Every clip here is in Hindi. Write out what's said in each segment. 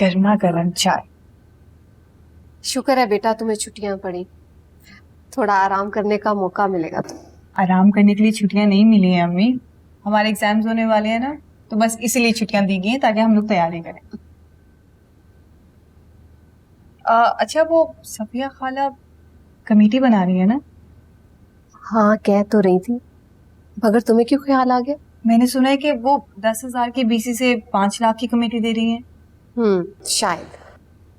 गर्मा गर्म चाय। शुक्र है बेटा तुम्हें छुट्टियां पड़ी, थोड़ा आराम करने का मौका मिलेगा। आराम करने के लिए छुट्टियां नहीं मिली हैं अम्मी, हमारे एग्जाम्स होने वाले हैं ना, तो बस इसीलिए छुट्टियां दी गई हैं ताकि हम लोग तैयारी करें। अच्छा, वो सफिया खाला कमेटी बना रही है ना? हाँ कह तो रही थी, मगर तुम्हें क्यों ख्याल आ गया? मैंने सुना है कि वो 10,000 की बीसी से 5 लाख की कमेटी दे रही है। शायद।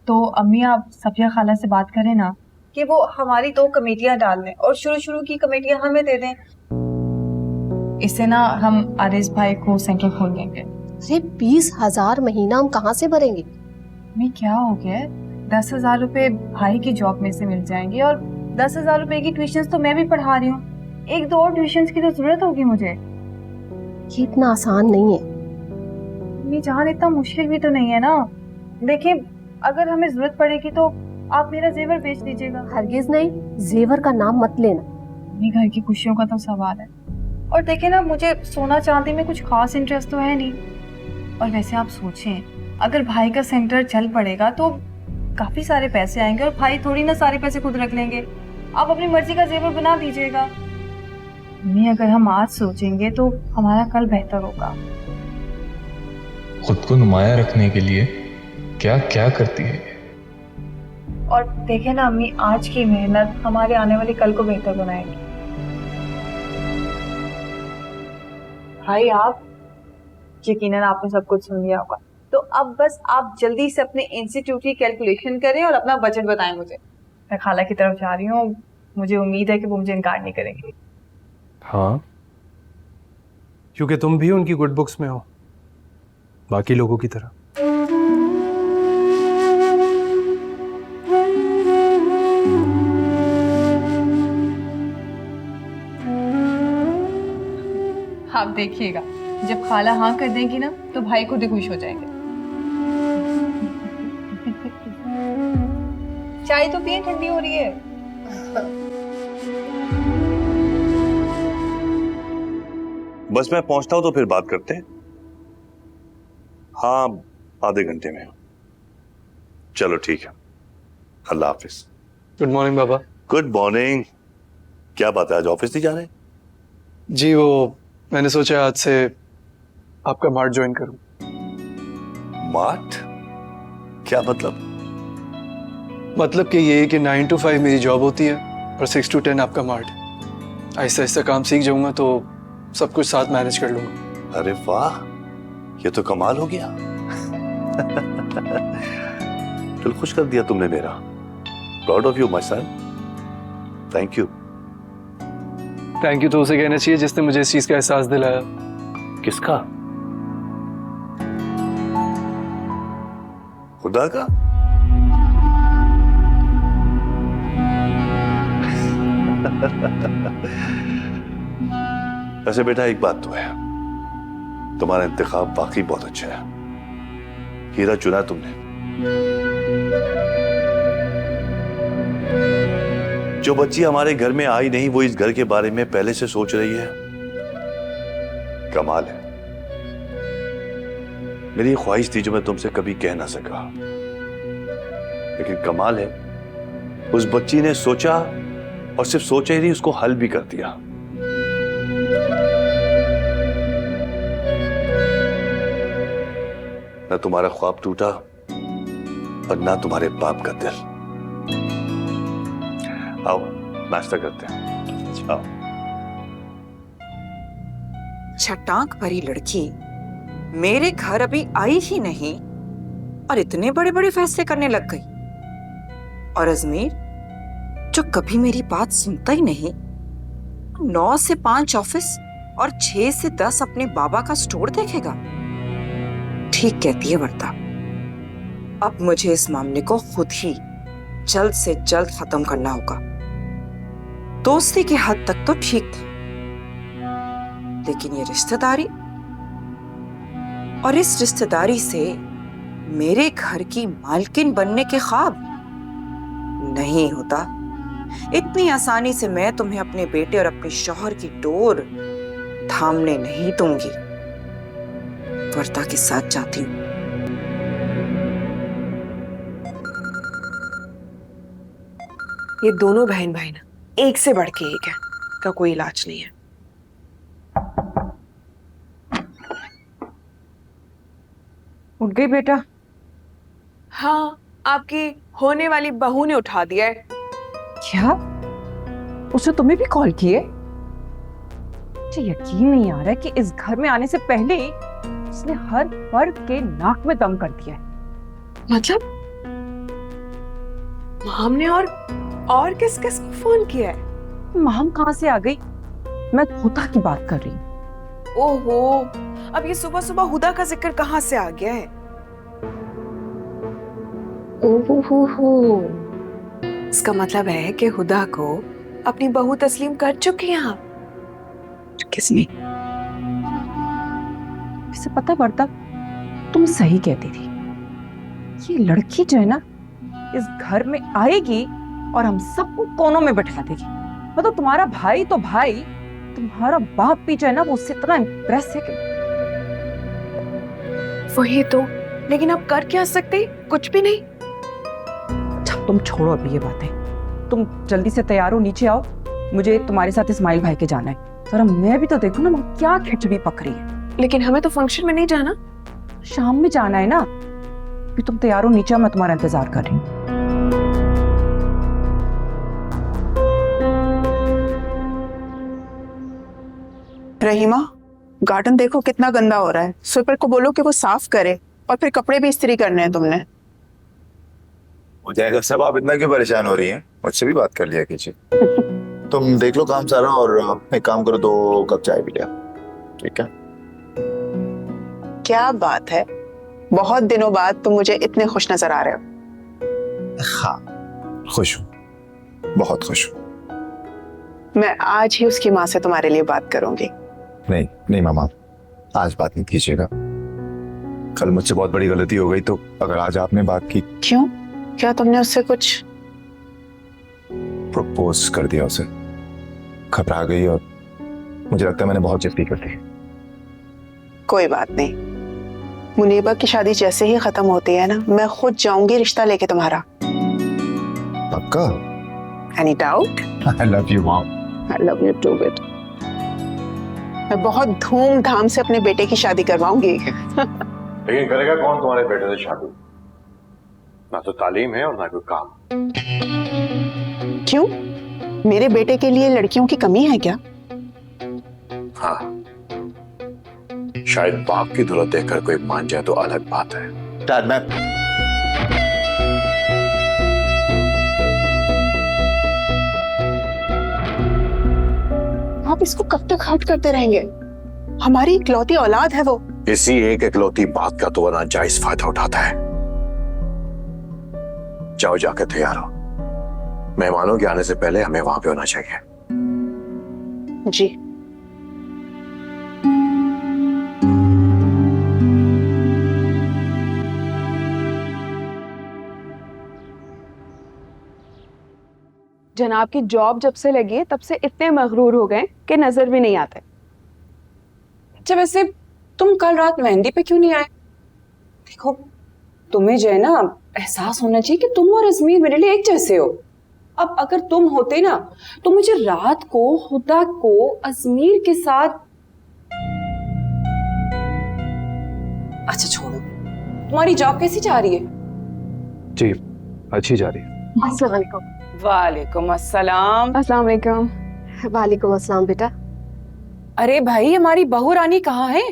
तो अम्मी आप सफिया खाला से बात करें ना कि वो हमारी 2 कमेटियां डाल दें और शुरू की कमेटियां हमें दे दें। इससे ना हम आरिस भाई को सेंटर खोल देंगे। अरे 20,000 महीना हम कहाँ से भरेंगे? मैं क्या हो गया, 10,000 रुपए भाई की जॉब में से मिल जाएंगे और 10,000 रुपए की ट्यूशन तो मैं भी पढ़ा रही हूँ, 1-2 और ट्यूशन की तो जरूरत होगी मुझे। ये इतना आसान नहीं है। मैं जान इतना मुश्किल भी तो नहीं है ना। देखिए, अगर हमें जरूरत पड़ेगी तो आप मेरा जेवर बेच दीजिएगा। हरगिज नहीं, जेवर का नाम मत लेना। अपनी घर की खुशियों का तो सवाल है। और देखिए ना, मुझे सोना चांदी में कुछ खास इंटरेस्ट तो है नहीं। और वैसे आप सोचें, अगर भाई का सेंटर चल पड़ेगा तो काफी सारे पैसे आएंगे और भाई थोड़ी ना सारे पैसे खुद रख लेंगे। आप अपनी मर्जी का जेवर बना दीजिएगा। नहीं, अगर हम आज सोचेंगे तो हमारा कल बेहतर होगा। खुद को नुमाया रखने के लिए क्या क्या करती है। और देखे ना अम्मी, आज की मेहनत हमारे आने वाले कल को बेहतर बनाएगी। भाई आप यकीनन आपने सब कुछ सुन लिया होगा, तो अब बस आप जल्दी से अपने इंस्टीट्यूट की कैलकुलेशन करें और अपना बजट बताएं मुझे। मैं खाला की तरफ जा रही हूँ, मुझे उम्मीद है कि वो मुझे इनकार नहीं करेंगे। हाँ, क्योंकि तुम भी उनकी गुड बुक्स में हो, बाकी लोगों की तरह। आप देखिएगा, जब खाला हाँ कर देंगी ना तो भाई खुद ही खुश हो जाएंगे। चाय तो पिए, ठंडी हो रही है। बस मैं पहुंचता हूं तो फिर बात करते हैं। हाँ, आधे घंटे में। चलो ठीक है, अल्लाह हाफिज। गुड मॉर्निंग बाबा। Good morning. क्या बात है, आज ऑफिस नहीं जा रहे? जी, वो मैंने सोचा आज से आपका मार्ट ज्वाइन करूं। मार्ट? क्या मतलब? मतलब कि ये कि 9 to 5 मेरी जॉब होती है और 6 to 10 आपका मार्ट। आहिस्ता आहिस्ता काम सीख जाऊंगा तो सब कुछ साथ मैनेज कर लूंगा। अरे वाह, ये तो कमाल हो गया। दिल खुश कर दिया तुमने मेरा। Proud of you my son. Thank you. Thank you तो उसे कहना चाहिए जिसने मुझे इस चीज का एहसास दिलाया। किसका? खुदा का? वैसे बेटा एक बात तो है, तुम्हारा इंतखाब वाकई बहुत अच्छा है। हीरा चुना तुमने। जो बच्ची हमारे घर में आई नहीं, वो इस घर के बारे में पहले से सोच रही है। कमाल है। मेरी ख्वाहिश थी जो मैं तुमसे कभी कह ना सका, लेकिन कमाल है, उस बच्ची ने सोचा और सिर्फ सोचा ही नहीं, उसको हल भी कर दिया। न तुम्हारा ख्वाब टूटा और ना तुम्हारे बाप का दिल। आओ नाश्ता करते हैं। आओ। छटाक भरी लड़की मेरे घर अभी आई ही नहीं और इतने बड़े बड़े फैसले करने लग गई। और अजमेर, जो कभी मेरी बात सुनता ही नहीं, 9 से 5 ऑफिस और 6 से 10 अपने बाबा का स्टोर देखेगा। ठीक कहती है वर्दा। अब मुझे इस मामले को खुद ही जल्द से जल्द खत्म करना होगा। दोस्ती की हद तक तो ठीक था, लेकिन ये रिश्तेदारी, और इस रिश्तेदारी से मेरे घर की मालकिन बनने के ख्वाब नहीं होता। इतनी आसानी से मैं तुम्हें अपने बेटे और अपने शौहर की डोर थामने नहीं दूंगी। वर्दा के साथ जाती हूँ। ये दोनों बहन भाई ना एक से बढ़ के एक है, का कोई इलाज नहीं है। उठ गई बेटा? हाँ, आपकी होने वाली बहू ने उठा दिया है। क्या? उसने तुम्हें भी कॉल किए? मुझे यकीन नहीं आ रहा है कि इस घर में आने से पहले ही उसने हर फर्द के नाक में दम कर दिया है। मतलब माम ने और किस किस को फोन किया है? माम कहाँ से आ गई? मैं हुदा की बात कर रही हूँ। ओहो, अब ये सुबह सुबह हुदा का जिक्र कहाँ से आ गया है? ओहो, इसका मतलब है कि हुदा को अपनी बहू तस्लीम कर चुके हैं आप। किसने? इसे पता पड़ता, तुम सही कहती थी। ये लड़की जो है ना, इस घर में आएगी और हम सबको कोनों में बैठा देगी। मतलब तुम्हारा भाई तो भाई, तुम्हारा बाप भी जो है ना, वो उससे इतना इम्प्रेस है कि वही तो। लेकिन अब कर क्या सकते? कुछ भी नहीं। अच्छा तुम छोड़ो अभी ये बातें, तुम जल्दी से तैयार हो, नीचे आओ। मुझे तुम्हारे साथ इस्माइल भाई के जाना है। जरा मैं भी तो देखूं ना, वो क्या खिचड़ी पक रही है। लेकिन हमें तो फंक्शन में नहीं जाना, शाम में जाना है ना। भी तुम तैयार हो, नीचे आओ, मैं तुम्हारा इंतजार कर रही हूँ। रहीमा, गार्डन देखो कितना गंदा हो रहा है। स्वीपर को बोलो कि वो साफ करे, और फिर कपड़े भी इस्त्री करने हैं तुमने। हो जाएगा सब, आप इतना क्यों परेशान हो रही हैं? मुझसे भी बात कर लिया कीजिए। तुम देख लो काम सारा, और एक काम करो, 2 कप चाय भी लिया, ठीक है? क्या बात है, बहुत दिनों बाद तुम मुझे इतने खुश नजर आ रहे हो। हाँ, खुश हूँ, बहुत खुश हूँ। मैं आज ही उसकी माँ से तुम्हारे लिए बात करूंगी। नहीं नहीं मामा, आज बात नहीं कीजिएगा। कल मुझसे बहुत बड़ी गलती हो गई, तो अगर आज आपने बात की। क्यों? क्या तुमने उससे कुछ? प्रपोज कर दिया उसे, घबरा गई, और मुझे लगता है मैंने बहुत जिद्दी कर दी। कोई बात नहीं, मुनीबा की शादी जैसे ही खत्म होती है ना, मैं खुद जाऊंगी रिश्ता लेके तुम्हारा। पक्का? Any doubt? I love you mom. I love you too बेटा। मैं बहुत धूमधाम से अपने बेटे की शादी करवाऊंगी। लेकिन करेगा कौन तुम्हारे बेटे से शादी? ना तो तालीम है और ना कोई काम। क्यों? मेरे बेटे के लिए लड़कियों की कमी है क्या? हाँ, शायद बाप की जरूरत देखकर कोई मान जाए तो अलग बात है। डैड, मैं आप इसको कब तक हर्ट करते रहेंगे? हमारी इकलौती औलाद है वो। इसी एक इकलौती बात का तो वरना जायज फायदा उठाता है। जाओ, जाकर तैयार हो। मेहमानों के आने से पहले हमें वहां पे होना चाहिए। जी। जनाब की जॉब जब से लगी है तब से इतने मगरूर हो गए कि नजर भी नहीं आते। अच्छा वैसे तुम कल रात मेहंदी पे क्यों नहीं आए? देखो तुम्हें जो है ना एहसास होना चाहिए कि तुम और अजमीर मेरे लिए एक जैसे हो। अब अगर तुम होते ना तो मुझे रात को हुदा को अजमीर के साथ। अच्छा छोड़ो, तुम्हारी जॉब कैसी जा रही है? जी अच्छी जा रही है। अस्सलाम वालेकुम। वालेकुम अस्सलाम। अस्सलाम वालेकुम। वालेकुम अस्सलाम बेटा। अरे भाई हमारी बहू रानी कहाँ है?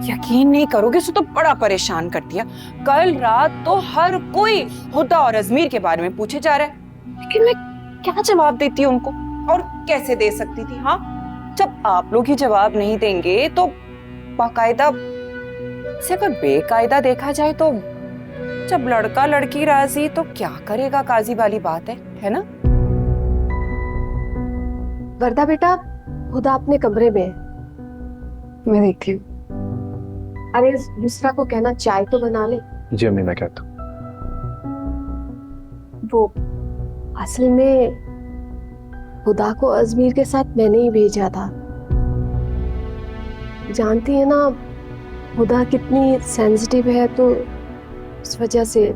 यकीन नहीं करोगे, उसने तो बड़ा परेशान कर दिया। कल रात तो हर कोई हुदा और अजमीर के बारे में पूछे जा रहा है, लेकिन मैं क्या जवाब देती हूँ उनको, और कैसे दे सकती थी? हाँ, जब आप लोग ही जवाब नहीं देंगे तो बाकायदा से अगर बेकायदा देखा जाए तो जब लड़का लड़की राजी तो क्या करेगा काजी वाली बात है ना? वर्दा बेटा, हुदा अपने कमरे में है। मैं देखती हूँ। अरे दूसरा को कहना चाय तो बना ले। जी अम्मी, मैं कहता हूँ। वो असल में हुदा को अजमीर के साथ मैंने ही भेजा था। जानती है ना हुदा कितनी सेंसिटिव है, तो इस वजह से।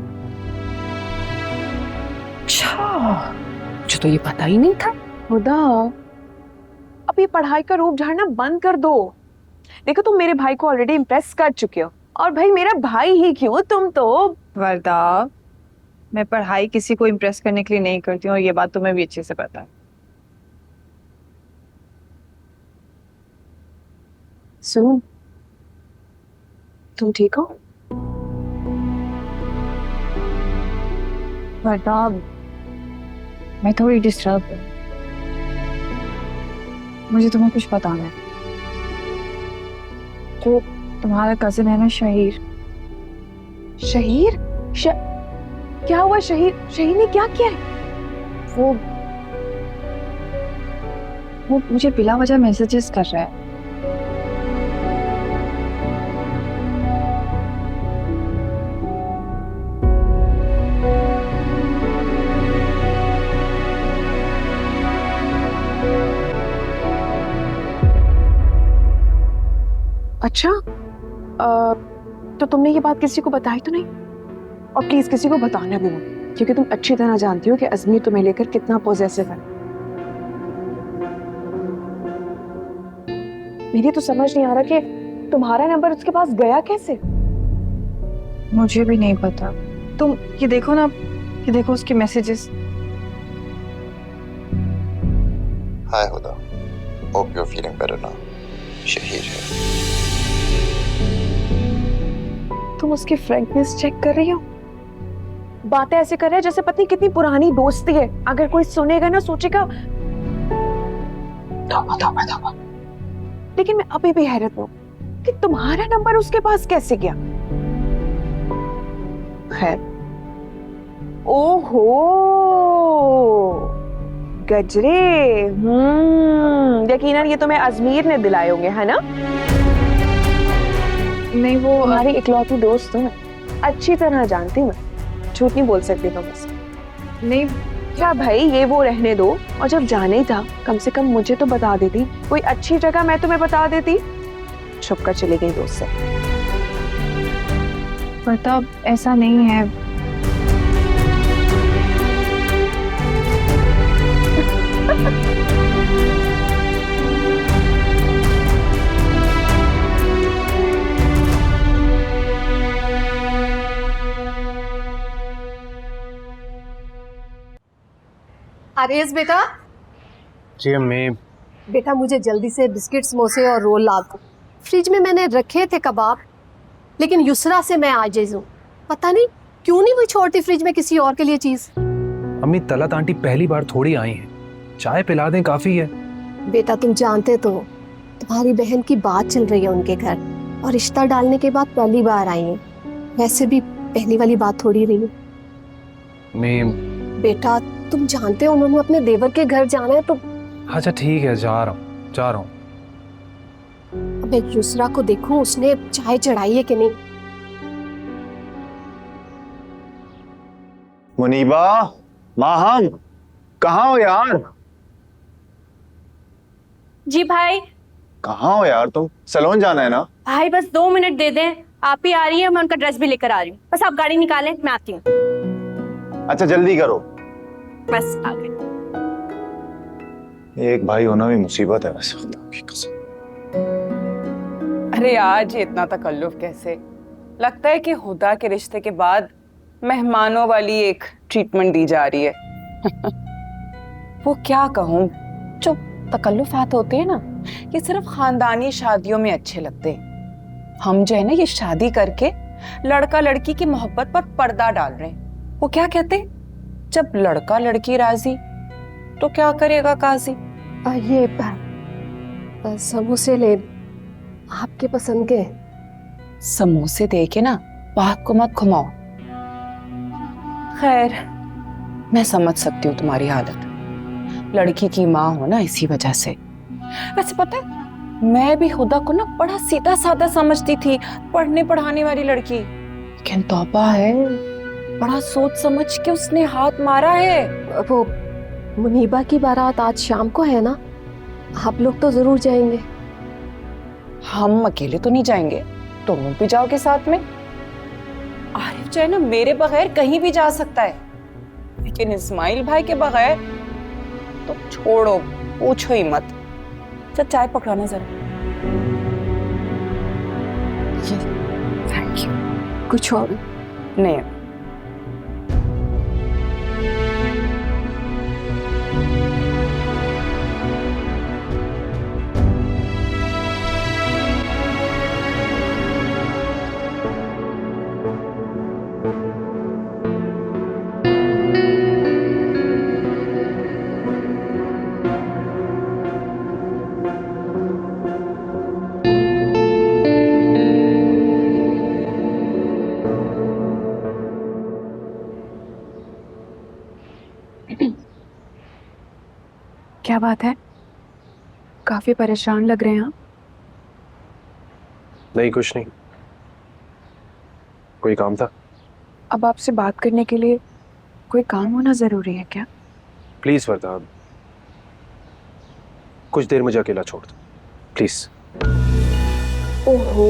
अच्छा, मुझे मुझे तो ये पता ही नहीं था। खुदा, अब ये पढ़ाई का रूप झाड़ना बंद कर दो। देखो तुम मेरे भाई को ऑलरेडी इम्प्रेस कर चुके हो, और भाई मेरा भाई ही क्यों, तुम तो। वर्दा, मैं पढ़ाई किसी को इम्प्रेस करने के लिए नहीं करती हूँ, और ये बात तुम्हें भी अच्छे से पता है। सुनो, तुम ठीक हो? वर्दा, मैं थोड़ी डिस्टर्ब हूँ, मुझे तुम्हें कुछ बताना है। जो तुम्हारा कजिन है ना, शहीर। शहीर? क्या हुआ शहीर? शहीर ने क्या किया है? वो मुझे बिला वजह मैसेजेस कर रहा है। अच्छा, तो तुमने ये बात किसी को बताई तो नहीं? और प्लीज किसी को बताना भी मत, क्योंकि तुम अच्छी तरह जानती हो कि अजमीर तुम्हें लेकर कितना पॉजेसिव है। मेरी तो समझ नहीं आ रहा कि तुम्हारा नंबर उसके पास गया कैसे। मुझे भी नहीं पता। तुम ये देखो ना, ये देखो उसके messages. Hi Huda, hope you are feeling better now. Shaheer है। तुम उसकी फ्रैंकनेस चेक कर रही हो? बातें ऐसे कर रहा है जैसे पत्नी कितनी पुरानी दोस्ती है। अगर कोई सुनेगा ना सोचेगा तौबा। लेकिन मैं अभी भी हैरत में हूं कि तुम्हारा नंबर उसके पास कैसे गया। खैर, ओहो गजरे, यकीनन ये तुम्हें अजमीर ने दिलाए होंगे, है ना? नहीं, वो तुम्हारी इकलौती दोस्त हूँ मैं, अच्छी तरह जानती हूँ मैं, झूठ नहीं बोल सकती तुम मुझसे। नहीं, क्या भाई, ये वो रहने दो, और जब जाना ही था कम से कम मुझे तो बता देती, कोई अच्छी जगह मैं तुम्हें बता देती। छुप कर चली गई दोस्त से। पता ऐसा नहीं है। आर्यस बेटा, जी अम्मी। बेटा मुझे जल्दी से बिस्किट, समोसे और रोल ला दो। फ्रिज में मैंने रखे थे कबाब, लेकिन युसरा से मैं आजिज हूँ। पता नहीं क्यों नहीं वो छोड़ती फ्रिज में किसी और के लिए चीज। अम्मी, तलत आंटी पहली बार थोड़ी आई हैं, चाय पिला दें काफी है। बेटा तुम जानते तो हो, तुम्हारी बहन की बात चल रही है उनके घर, और रिश्ता डालने के बाद पहली बार आई है। वैसे भी पहली वाली बात थोड़ी रही है। बेटा तुम जानते हो उन्होंने अपने देवर के घर जाना है, तो अच्छा ठीक है, जा रहा हूँ। अब एक युसरा को देखूं उसने चाय चढ़ाई है कि नहीं। मुनीबा, माहम, कहाँ हो यार? जी भाई। कहाँ हो यार तुम? सैलून जाना है ना? भाई बस 2 मिनट दे दें, आप ही आ रही है, मैं उनका ड्रेस भी लेकर आ रही हूँ। बस आप गाड़ी निकालें, मैं आती हूँ। अच्छा जल्दी करो। बस आ गई। एक भाई होना भी मुसीबत है वैसे, खुदा की कसम। अरे आज इतना तकल्लुफ कैसे? लगता है कि हुदा के रिश्ते के बाद मेहमानों वाली एक ट्रीटमेंट दी जा रही है। वो क्या कहूँ, जो तकल्लुफात होते हैं ना, ये सिर्फ खानदानी शादियों में अच्छे लगते हैं। हम जो है ना, ये शादी करके लड़का लड़की की मोहब्बत पर पर्दा डाल रहे हैं। वो क्या कहते हैं, जब लड़का लड़की राजी तो क्या करेगा काजी। ये समोसे ले, आपके पसंद के। समोसे दे के ना बात को मत घुमाओ। खैर, मैं समझ सकती हूँ तुम्हारी हालत, लड़की की माँ हो ना, इसी वजह से। वैसे पता है, मैं भी हुदा को ना बड़ा सीधा साधा समझती थी, पढ़ने पढ़ाने वाली लड़की। लेकिन तौबा है, बड़ा सोच समझ के उसने हाथ मारा है। वो मुनीबा की बारात आज शाम को है ना, आप लोग तो जरूर जाएंगे। हम अकेले तो नहीं जाएंगे, तुम भी जाओगे साथ में। आरिफ जो है ना, मेरे बगैर कहीं भी जा सकता है, लेकिन इस्माइल भाई के बगैर तो छोड़ो, पूछो ही मत। चल चाय पकड़ाना जरा। Thank you. कुछ और? नहीं। क्या बात है, काफी परेशान लग रहे हैं आप। नहीं, कुछ नहीं। कोई काम था? अब आपसे बात करने के लिए कोई काम होना जरूरी है क्या? प्लीज वर्दा, कुछ देर मुझे अकेला छोड़ दो प्लीज। ओहो,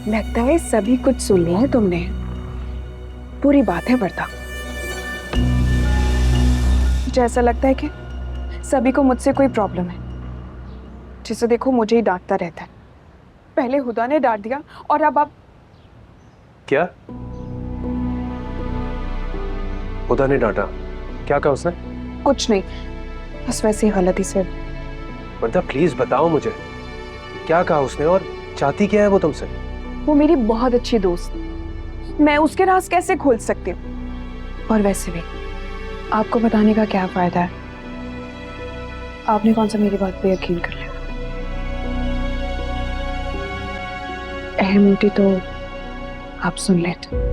लगता है सभी कुछ सुन लिया है तुमने। पूरी बात है वर्दा। मुझे ऐसा लगता है कि सभी को मुझसे कोई प्रॉब्लम है। जिसे देखो मुझे ही डांटता रहता है। पहले हुदा ने डांट दिया और अब आप। क्या? हुदा ने डांटा? क्या कहा उसने? कुछ नहीं, बस वैसे ही गलती से। वर्दा प्लीज बताओ मुझे, क्या कहा उसने और चाहती क्या है वो तुमसे? वो मेरी बहुत अच्छी दोस्त, मैं उसके राज कैसे खोल सकती हूँ? और वैसे भी आपको बताने का क्या फायदा है? आपने कौन सा मेरी बात पे यकीन कर लिया? अहमती तो आप सुन लेते।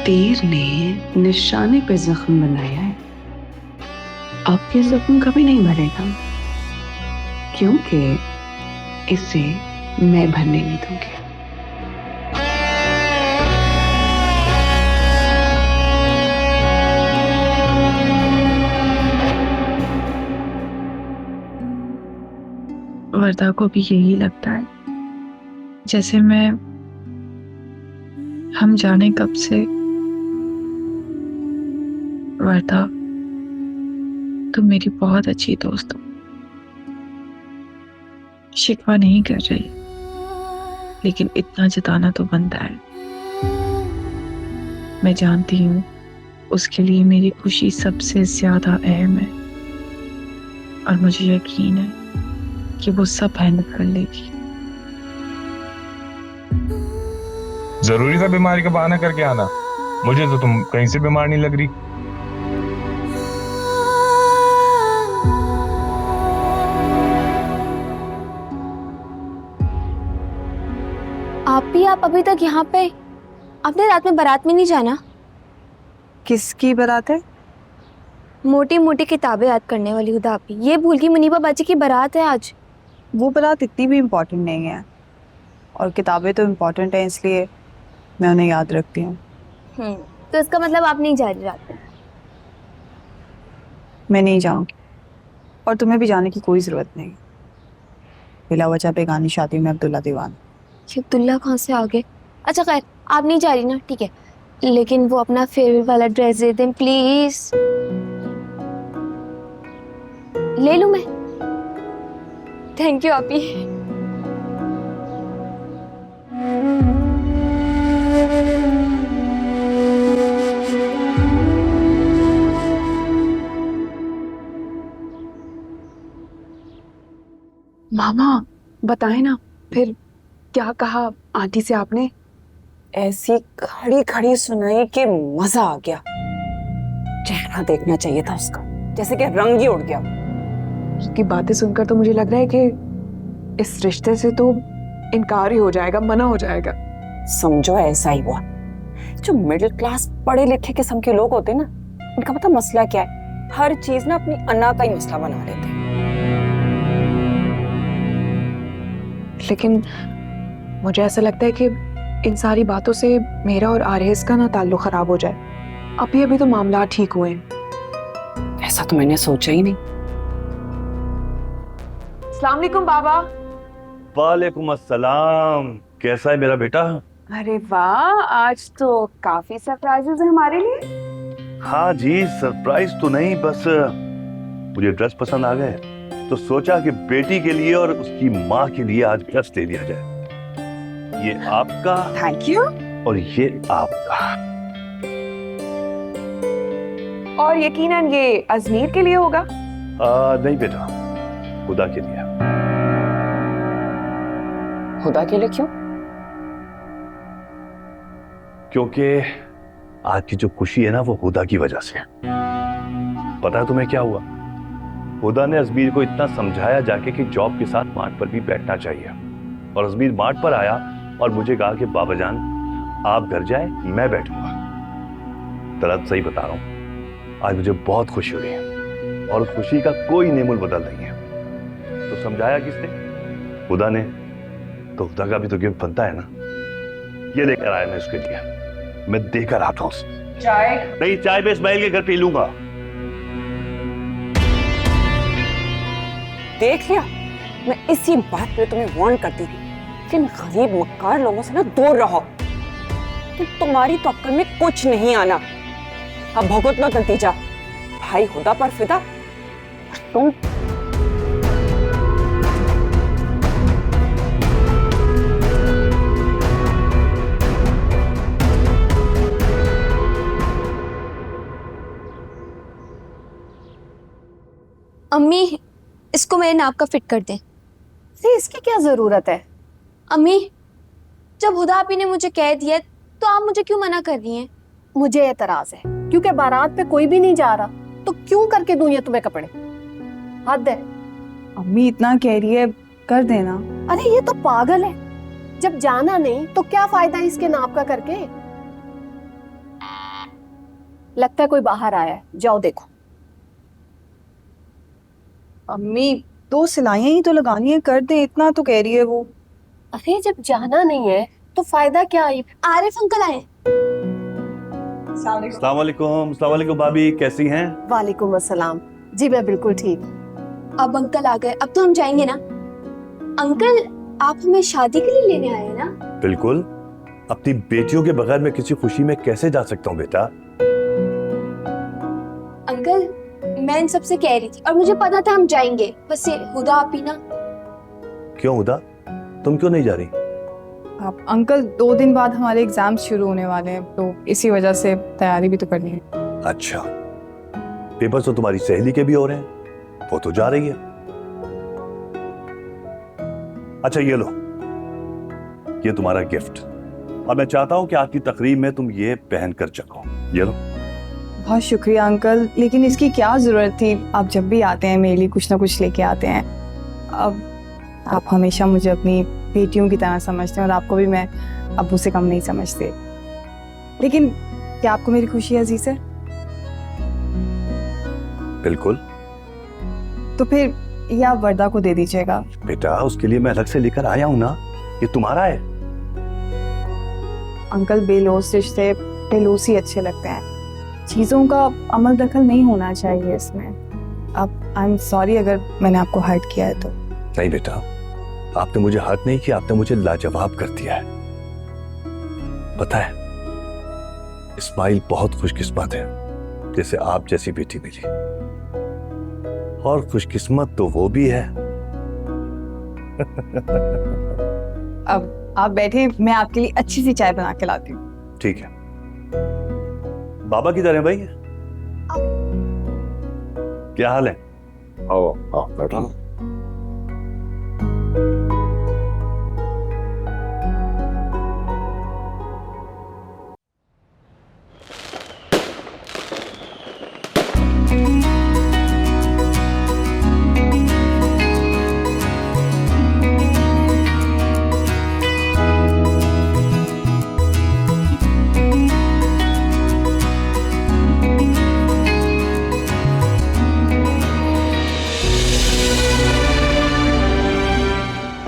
तीर ने निशाने पे जख्म बनाया है, अब ये जख्म कभी नहीं भरेगा, क्योंकि इसे मैं भरने नहीं दूंगी। वर्दा को भी यही लगता है जैसे मैं हम जाने कब से। वर्दा, तुम मेरी बहुत अच्छी दोस्त हो, शिकवा नहीं कर रही, लेकिन इतना जताना तो बनता है। मैं जानती हूँ उसके लिए मेरी खुशी सबसे ज्यादा अहम है, और मुझे यकीन है कि वो सब मेहनत कर लेगी। जरूरी था बीमारी का बहाना करके आना? मुझे तो तुम कहीं से बीमार नहीं लग रही। आप अभी तक यहाँ पे? आपने रात में बारात में नहीं जाना? किसकी बारात है? मोटी मोटी किताबें याद करने वाली हुदा आपी, ये भूल गई मुनीबा बाजी की बारात है आज। वो बारात इतनी भी इम्पोर्टेंट नहीं है, और किताबें तो इम्पोर्टेंट है, इसलिए मैं उन्हें याद रखती हूँ। तो इसका मतलब आप नहीं जा रही रात में? मैं नहीं जाऊंगी, और तुम्हें भी जाने की कोई जरूरत नहीं। बिला वजह बेगानी शादी में अब्दुल्ला दीवान। ये अब्दुल्ला कहाँ से आ गए? अच्छा खैर, आप नहीं जा रही ना, ठीक है, लेकिन वो अपना फेवरेट वाला ड्रेस दे दें प्लीज। ले लूं मैं? थैंक यू आपी। मामा बताएं ना, फिर क्या कहा आंटी से आपने? ऐसी खड़ी खड़ी सुनाई कि मजा आ गया। चेहरा देखना चाहिए था उसका, जैसे कि रंग ही उड़ गया। उसकी बातें सुनकर तो मुझे लग रहा है कि इस रिश्ते से तो इनकार ही हो जाएगा, मना हो जाएगा। समझो ऐसा ही हुआ। जो मिडिल क्लास पढ़े लिखे किस्म के लोग होते हैं ना, इनका पता मसला क्या है, हर चीज ना अपनी अन्ना का ही मसला बना लेते हैं। लेकिन मुझे ऐसा लगता है कि इन सारी बातों से मेरा और आरएस का ना ताल्लुक खराब हो जाए। अभी अभी तो मामला ठीक हुए। ऐसा तो मैंने सोचा ही नहीं। अस्सलाम वालेकुम बाबा। वालेकुम अस्सलाम। कैसा है मेरा बेटा? अरे वाह, आज तो काफी सरप्राइजेस है हमारे लिए। हाँ जी, सरप्राइज तो नहीं, बस मुझे ड्रेस पसंद आ गए तो सोचा कि बेटी के लिए और उसकी माँ के लिए आज ड्रेस ले लिया जाए। ये आपका, थैंक यू। और ये आपका। और यकीनन ये अजमीर के लिए होगा। नहीं बेटा, खुदा के लिए। खुदा के लिए क्यों? क्योंकि आज की जो खुशी है ना, वो हुदा की वजह से। पता है तुम्हें क्या हुआ? हुदा ने अजमीर को इतना समझाया जाके कि जॉब के साथ मार्ट पर भी बैठना चाहिए, और अजमीर मार्ट पर आया और मुझे कहा कि बाबा जान आप घर जाए, मैं बैठूंगा। दरअसल सही बता रहा हूं, आज मुझे बहुत खुशी हुई है और उस खुशी का कोई नेमुल बदल नहीं है। तो समझाया किसने? हुदा ने। तो खुदा का भी तो गिफ्ट बनता है ना। ये लेकर आया मैं उसके लिए, मैं देकर आता हूं। चाय? नहीं, चाय मैं इस्माइल के घर पी लूंगा। देख लिया, मैं इसी बात पे तुम्हें वार्न करती थी कि इन गरीब मक्कार लोगों से ना दूर रहो। तुम्हारी तो अक्ल में कुछ नहीं आना। अब भुगतना नतीजा, भाई खुदा पर फिदा और तुम। अम्मी, इसको मेरे नाप का फिट कर दें। अरे इसकी क्या जरूरत है? अम्मी, जब हुदा आपी ने मुझे कह दिया तो आप मुझे क्यों मना कर रही हैं? मुझे एतराज है क्योंकि बारात पे कोई भी नहीं जा रहा, तो क्यों करके दूं ये तुम्हें कपड़े? हद है। अम्मी इतना कह रही है, कर देना। अरे ये तो पागल है, जब जाना नहीं तो क्या फायदा इसके नाप का करके। लगता है कोई बाहर आया है, जाओ देखो। अम्मी 2 सिलाइयां ही तो लगानी है, कर दे, इतना तो कह रही है वो। अरे जब जाना नहीं है तो फायदा क्या है? आरिफ अंकल आए। अस्सलाम वालेकुम भाभी, कैसी हैं? वालेकुम अस्सलाम। जी मैं बिल्कुल ठीक। अब अंकल आ गए, अब तो हम जाएंगे ना। अंकल, आप हमें शादी के लिए लेने आए हैं ना? बिल्कुल। अपनी बेटियों के बगैर मैं किसी खुशी में कैसे जा सकता हूँ बेटा? अंकल, मैं इन सबसे कह रही थी और मुझे पता था हम जाएंगे, बस ये हुदा आप ही ना। क्यों हुदा, तुम क्यों नहीं जा रही? अब अंकल 2 दिन बाद हमारे एग्जाम शुरू होने वाले हैं, तो इसी वजह से तैयारी भी तो करनी है। अच्छा, पेपर तो तुम्हारी सहेली के भी हो रहे हैं, वो तो जा रही है। अच्छा ये लो, ये तुम्हारा गिफ्ट, और मैं चाहता हूं कि आज की तकरीब में तुम ये पहन कर चलो। ये लो। बहुत शुक्रिया अंकल, लेकिन इसकी क्या जरूरत थी? आप जब भी आते हैं मेरे लिए कुछ ना कुछ लेके आते हैं। अब आप हमेशा मुझे अपनी बेटियों की तरह समझते हैं और आपको भी मैं अब्बू से कम नहीं समझते। लेकिन क्या आपको मेरी खुशी अजीज है? बिल्कुल। तो फिर ये आप वर्दा को दे दीजिएगा। बेटा उसके लिए मैं अलग से लेकर आया हूं ना, ये तुम्हारा है। अंकल, बेलौस रिश्ते बेलौस ही अच्छे लगते हैं, चीज़ों का अमल दखल नहीं होना चाहिए इसमें। अब आई एम सॉरी अगर मैंने आपको हर्ट किया है तो। नहीं बेटा, आपने मुझे हर्ट नहीं किया, आपने मुझे लाजवाब कर दिया है। पता है, इस्माइल बहुत खुशकिस्मत है जैसे आप जैसी बेटी मिली, और खुशकिस्मत तो वो भी है। अब आप बैठे, मैं आपके लिए अच्छी सी चाय बना के लाती हूँ। ठीक है। बाबा किधर है भाई? क्या हाल है? आओ आओ बैठो।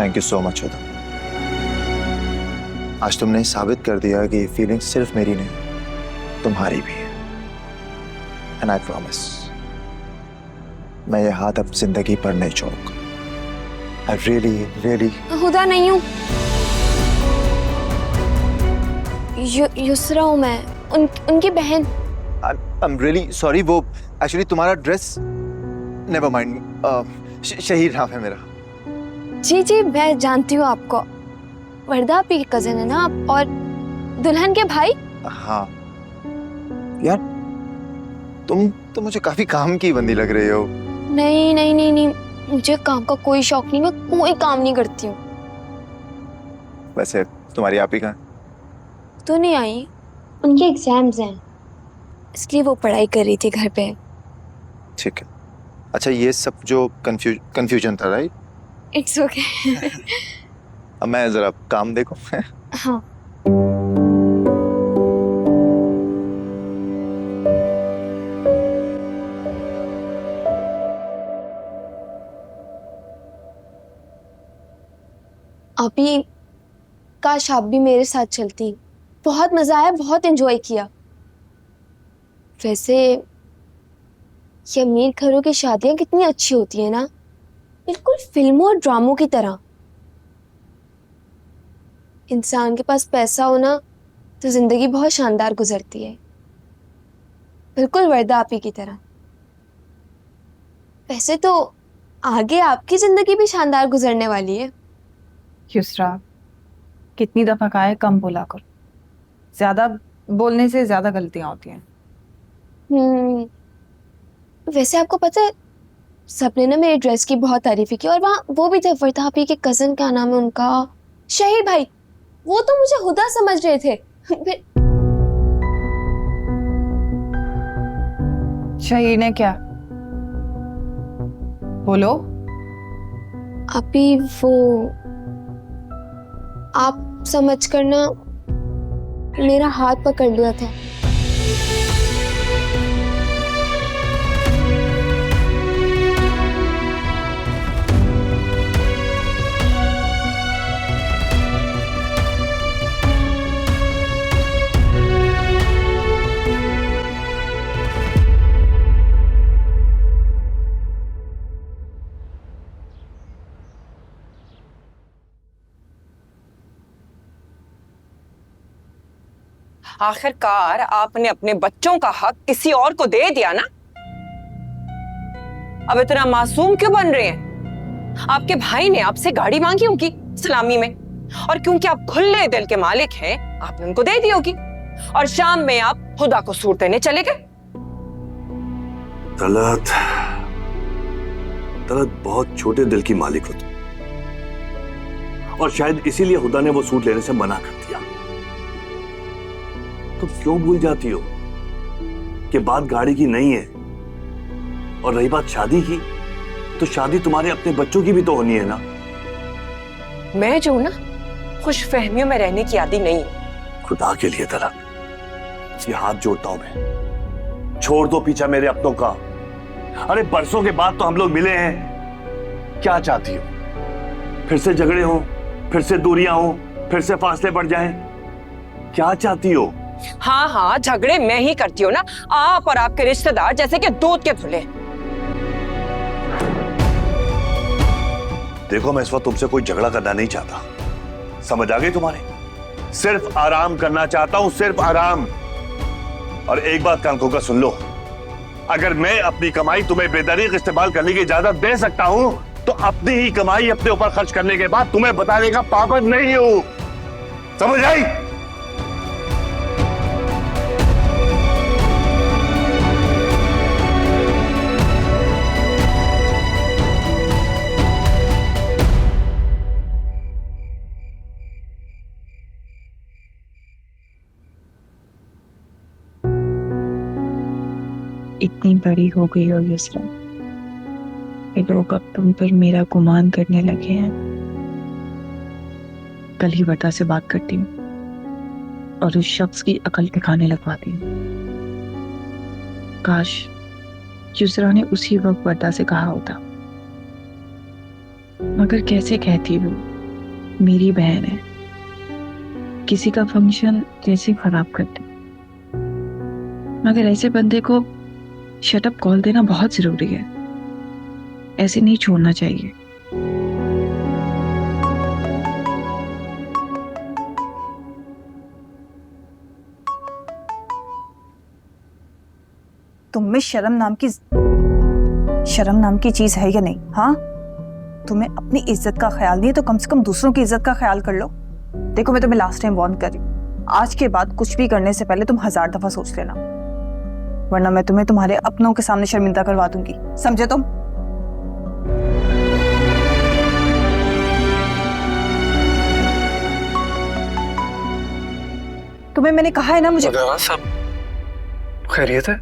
थैंक यू सो मच हुदा। आज तुमने साबित कर दिया कि फीलिंग सिर्फ मेरी नहीं, तुम्हारी भी है। एंड आई प्रॉमिस मैं ये हाथ अब जिंदगी पर नहीं छोड़ूंगा। आई रियली हुदा नहीं हूँ, युसरा हूँ मैं, उनकी बहन। I am really sorry. वो एक्चुअली तुम्हारा ड्रेस, नेवर माइंड, शहीर नाम है मेरा। जी जी मैं जानती हूँ आपको, वर्दा आपी की कजिन है ना आप, और दुल्हन के भाई। हाँ यार, तुम तो मुझे काफी काम की बंदी लग रही हो। नहीं नहीं नहीं नहीं, मुझे काम का कोई शौक नहीं, मैं कोई काम नहीं करती हूँ। वैसे तुम्हारी आप ही कहाँ? तो नहीं आई, उनके एग्जाम्स हैं इसलिए वो पढ़ाई कर रही थी घर पे। ठीक है। अच्छा, ये सब जो कंफ्यूजन था, राइट? It's okay. अब मैं जरा काम देखूं। हाँ अभी काश आप भी मेरे साथ चलती, बहुत मजा आया, बहुत एंजॉय किया। वैसे ये अमीर घरों की शादियां कितनी अच्छी होती है ना, बिल्कुल फिल्मों और ड्रामों की तरह। इंसान के पास पैसा हो ना तो जिंदगी बहुत शानदार गुजरती है, बिल्कुल वर्दा आपी की तरह। वैसे तो आगे आपकी जिंदगी भी शानदार गुजरने वाली है। युसरा, कितनी दफा कहा है कम बोला करो, ज्यादा बोलने से ज्यादा गलतियां होती हैं। वैसे आपको पता है सबने ना मेरे ड्रेस की बहुत तारीफ की, और वहाँ वो भी थे वर्दा आपी के कजन, क्या नाम है उनका, शहीर भाई। वो तो मुझे हुदा समझ रहे थे। शहीर ने क्या बोलो? अभी वो आप समझ कर ना मेरा हाथ पकड़ लिया था। आखिरकार आपने अपने बच्चों का हक किसी और को दे दिया ना। अब इतना मासूम क्यों बन रहे हैं? आपके भाई ने आपसे गाड़ी मांगी होगी सलामी में, और क्योंकि आप खुले दिल के मालिक हैं आपने उनको दे दी होगी, और शाम में आप हुदा को सूट देने चले गए। तलत बहुत छोटे दिल की मालिक हो तुम, और शायद इसीलिए हुदा ने वो सूट लेने से मना कर दिया। तुम क्यों भूल जाती हो कि बात गाड़ी की नहीं है, और रही बात शादी की, तो शादी तुम्हारे अपने बच्चों की भी तो होनी है ना। मैं जो ना खुश फहमियों में रहने की आदी नहीं हूं। खुदा के लिए तलत ये हाथ जोड़ता हूं मैं, छोड़ दो पीछा मेरे अपनों का। अरे बरसों के बाद तो हम लोग मिले हैं। क्या चाहती हो? फिर से झगड़े हो, फिर से दूरियां हो, फिर से फासले बढ़ जाएं? क्या चाहती हो? हाँ हाँ, झगड़े मैं ही करती हूँ ना, आप और आपके रिश्तेदार जैसे कि दूध के धुले। देखो, मैं इस वक्त तुमसे कोई झगड़ा करना नहीं चाहता, समझ आ गई तुम्हारे? सिर्फ आराम करना चाहता हूं, सिर्फ आराम। और एक बात कान खोलकर सुन लो, अगर मैं अपनी कमाई तुम्हें बेदरीग इस्तेमाल करने की इजाजत दे सकता हूं, तो अपनी ही कमाई अपने ऊपर खर्च करने के बाद तुम्हें बताने का पाबंद नहीं हूं। समझ आई? इतनी बड़ी हो गई हो युसरा, ये लोग अब तुम पर मेरा गुमान करने लगे हैं। कल ही वर्दा से बात करती हूँ और उस शख्स की अकल ठिकाने लगवाती हूँ। काश युसरा ने उसी वक्त वर्दा से कहा होता, मगर कैसे कहती वो, मेरी बहन है, किसी का फंक्शन कैसे खराब करती। मगर ऐसे बंदे को शट अप कॉल देना बहुत जरूरी है, ऐसे नहीं छोड़ना चाहिए। तुम में शर्म नाम की चीज है या नहीं? हाँ, तुम्हें अपनी इज्जत का ख्याल नहीं है तो कम से कम दूसरों की इज्जत का ख्याल कर लो। देखो, मैं तुम्हें लास्ट टाइम वार्न कर रही हूँ, आज के बाद कुछ भी करने से पहले तुम 1000 दफा सोच लेना, वरना मैं तुम्हें तुम्हारे अपनों के सामने शर्मिंदा करवा दूंगी, समझे तुम? तुम्हें मैंने कहा है ना मुझे। सब खैरियत है?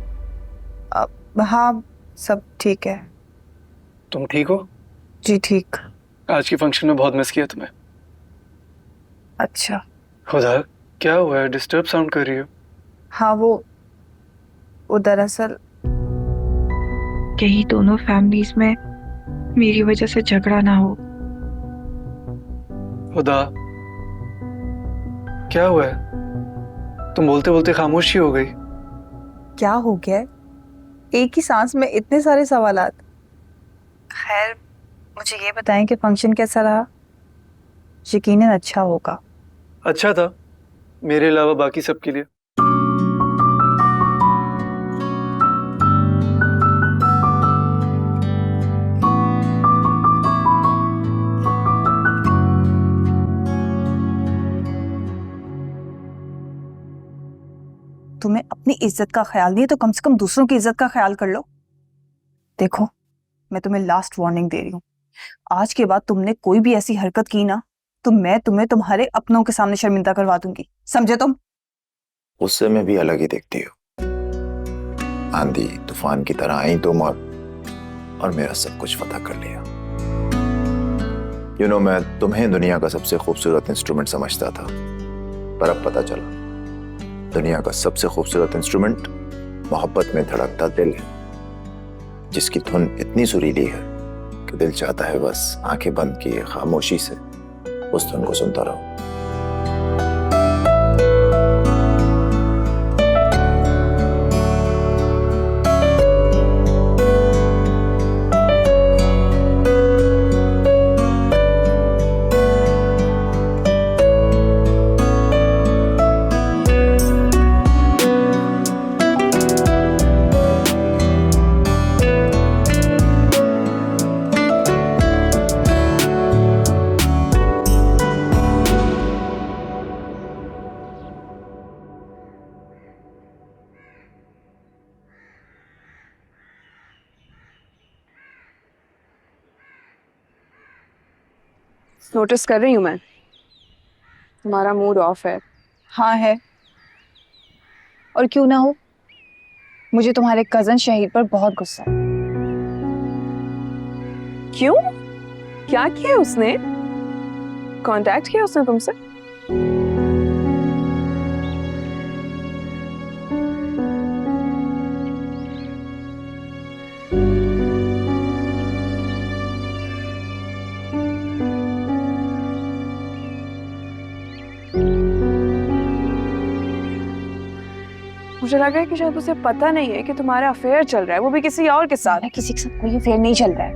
हाँ, सब ठीक है। तुम ठीक हो? जी ठीक। आज के फंक्शन में बहुत मिस किया तुम्हें। अच्छा। खुदा, क्या हुआ है? डिस्टर्ब साउंड कर रही हो। हाँ, वो दरअसल कहीं दोनों फैमिलीज में मेरी वजह से झगड़ा ना हो। खुदा, क्या हुआ है? तुम बोलते बोलते खामोशी हो गई। क्या हो गया? एक ही सांस में इतने सारे सवालात। खैर, मुझे ये बताएं कि फंक्शन कैसा रहा? यकीनन अच्छा होगा। अच्छा था, मेरे अलावा बाकी सबके लिए। तुम्हें अपनी इज्जत का ख्याल नहीं है तो कम से कम दूसरों की इज्जत का ख्याल कर लो। देखो, मैं तुम्हें लास्ट वार्निंग दे रही हूँ, आज के बाद तुमने कोई भी ऐसी हरकत की ना तो मैं तुम्हें तुम्हारे अपनों के सामने शर्मिंदा करवा दूंगी, समझे तुम? उससे मैं भी अलग ही देखती हूँ। आंधी तूफान की तरह आई तुम और मेरा सब कुछ फतह कर लिया। मैं तुम्हें दुनिया का सबसे खूबसूरत इंस्ट्रूमेंट समझता था, पर अब पता चला दुनिया का सबसे खूबसूरत इंस्ट्रूमेंट मोहब्बत में धड़कता दिल है, जिसकी धुन इतनी सुरीली है कि दिल चाहता है बस आंखें बंद किए खामोशी से उस धुन को सुनता रहो। नोटिस कर रही हूँ मैं, तुम्हारा मूड ऑफ है। हाँ है, और क्यों ना हो, मुझे तुम्हारे कजन शहीद पर बहुत गुस्सा है। क्यों? क्या किया उसने? कांटेक्ट किया उसने तुमसे? मुझे लग रहा है कि शायद उसे पता नहीं है कि तुम्हारा अफेयर चल रहा है, वो भी किसी और के साथ। किसी के साथ कोई अफेयर नहीं चल रहा है,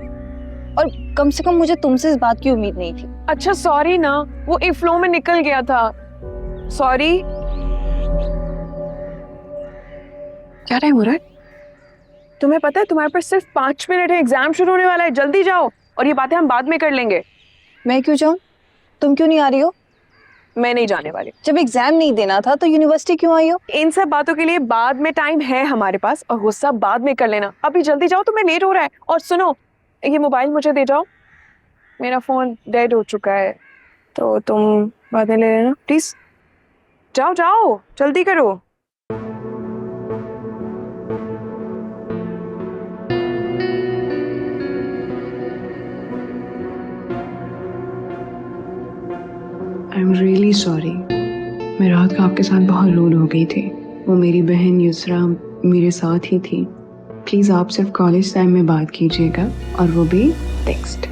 और कम से कम मुझे तुमसे इस बात की उम्मीद नहीं थी। अच्छा सॉरी ना, वो एक फ्लो में निकल गया था, सॉरी। क्या टाइम हो रहा है? तुम्हें पता है तुम्हारे पास सिर्फ 5 मिनट है, एग्जाम शुरू होने वाला है, जल्दी जाओ, और ये बातें हम बाद में कर लेंगे। मैं क्यों जाऊं? तुम क्यों नहीं आ रही हो? मैं नहीं जाने वाली। जब एग्जाम नहीं देना था तो यूनिवर्सिटी क्यों आई हो? इन सब बातों के लिए बाद में टाइम है हमारे पास, और वो सब बाद में कर लेना। अभी जल्दी जाओ, तुम्हें लेट हो रहा है। और सुनो, ये मोबाइल मुझे दे जाओ, मेरा फोन डेड हो चुका है, तो तुम बाद में ले लेना प्लीज। जाओ जाओ, जल्दी करो। आई एम रियली सॉरी, मैं रात को आपके साथ बहुत रूड हो गई थी। वो मेरी बहन युसरा मेरे साथ ही थी। प्लीज़ आप सिर्फ कॉलेज टाइम में बात कीजिएगा, और वो भी टेक्स्ट।